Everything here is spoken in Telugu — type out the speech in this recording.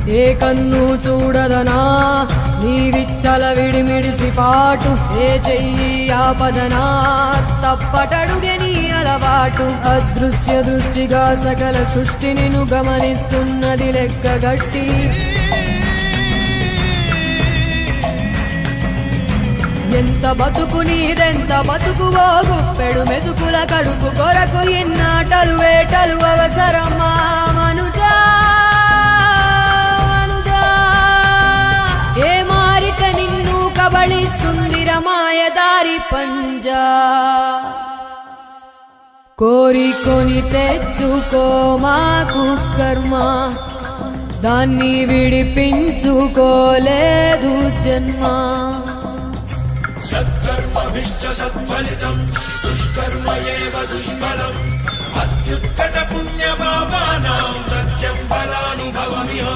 ఏ కన్ను చూడదనా నీ విచ్చల విడిమిడిసి పాటు, ఏ చెయ్యి ఆపదనా తప్పటడుగే నీ అలవాటు. అదృశ్య దృష్టిగా సకల సృష్టిని ను గమనిస్తున్నది లెక్కగట్టి, ఎంత బతుకు నీదెంత బతుకువో గుప్పెడు మెతుకుల కడుపు కొరకు ఎన్నాటలు వేటలు అవసరమా మనుజా మనుజా. ఏ మారిక నిన్ను కబళిస్తుంది రమాయదారి పంజా. కోరికొని తెచ్చుకో మాకు కర్మ, దాన్ని విడిపించుకోలేదు జన్మ. సత్కర్మభిశ్చ సత్ఫలితం దుష్కర్మ ఏవ దుష్ఫలం. అత్యుత్కట పుణ్యపాపానాం సత్యం ఫలానుభవమిహ.